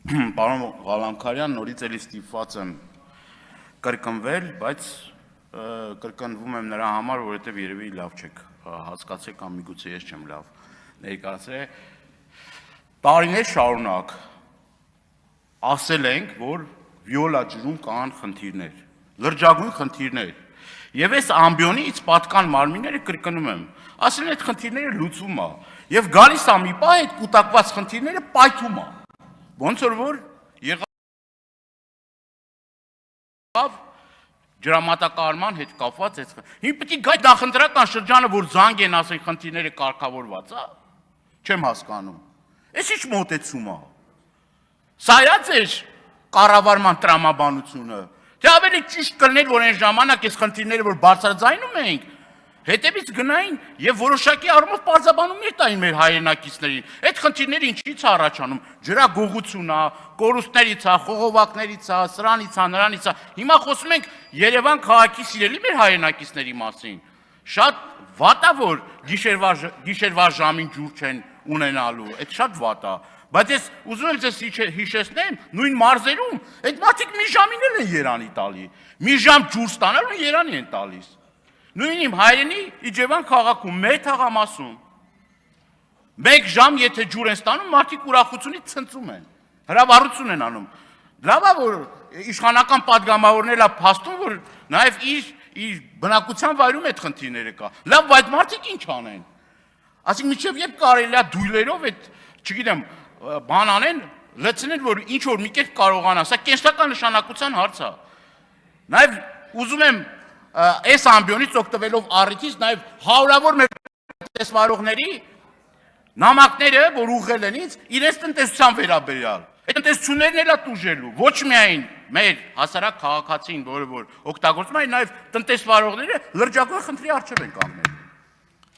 Պարոն Ղալամքարյան, նորից էլի ստիպված եմ կրկնվել, բայց կրկնվում եմ նրա համար, որովհետև երևի լավ չեք հասկացել կամ միգուցե ես չեմ լավ ներկայացրել։ Տարիներ շարունակ ասել ենք, որ վիոլա ջրում կան խնդիրներ, լրջագույն խնդիրներ, եւ այս ամբիոնից պատկան մարմինները կրկնում եմ, ասել են այդ խնդիրները լուծվում է, եւ գալիս է մի պահ այդ կուտակված խնդիրները պայթում է։ Ոնց որ եղավ ջրամատակարարման հետ կապված այս հիմա պետք է գայ նախընտրական շրջանը, որ զանգ են ասեն խնդիրները կարգավորված է, չեմ հասկանում։ Էս ինչ մոտեցում է։ Սա է կառավարման տրամաբանությունը։ Թե ավելի ճիշտ կլներ, որ այն ժամանակ այս խնդիրները, որ բարձրաձայնում ենք, հետևից գնային եւ որոշակի առումով պարզաբանումներ տային մեր հայրենակիցներին։ Այդ խնդիրները ինչից է առաջանում։ Ջրագողություն է, կորուստներից է, խողովակներից է, սրանից է, նրանից է։ Հիմա խոսում ենք Երևան քաղաքի սիրելի մեր հայրենակիցների մասին։ Շատ վատ է, որ գիշերվա ժամին ջուր չեն ունենալու։ Այդ շատ վատ է։ Բայց ես ուզում եմ ձեզ հիշեցնեմ, նույն մարզերում այդ մարդիկ մի ժամին են Երանի տալի։ Մի ժամ ջուր ստանալու Երանի են տալիս։ Նույն իմ հայրենի Իջևան քաղաքում, մեր թաղամասում։ Մեկ ժամ եթե ջուր են ստանում, մարդիկ ուրախությունից ցնծում են, հրավառություն են անում։ Լավ է, որ իշխանական падգամավորներն է փաստում, որ նաև իր բնակության վայրում այդ խնդիրները կա։ Լավ, բայց մարդիկ ինչ անեն։ Այսինքն մինչև երբ կարելի է դույլերով այդ, չգիտեմ, բան անեն, լցնեն, որ ինչ որ մի կերպ կարողանա, սա կենսական նշանակության հարց է։ Նաև ուզում եմ այս ամբիոնից օգտվելով առիթից նաև հարյուրավոր մեր տեսվարողների նամակները, որ ուղղել են ինձ, իրենց տնտեսության վերաբերյալ։ Այդ տնտեսություններն էլ է տուժելու, ոչ միայն մեր հասարակ քաղաքացին, որը որ օգտագործում է, նաև տնտեսվարողները լրջագույն խնդրի առջև են կանգնում։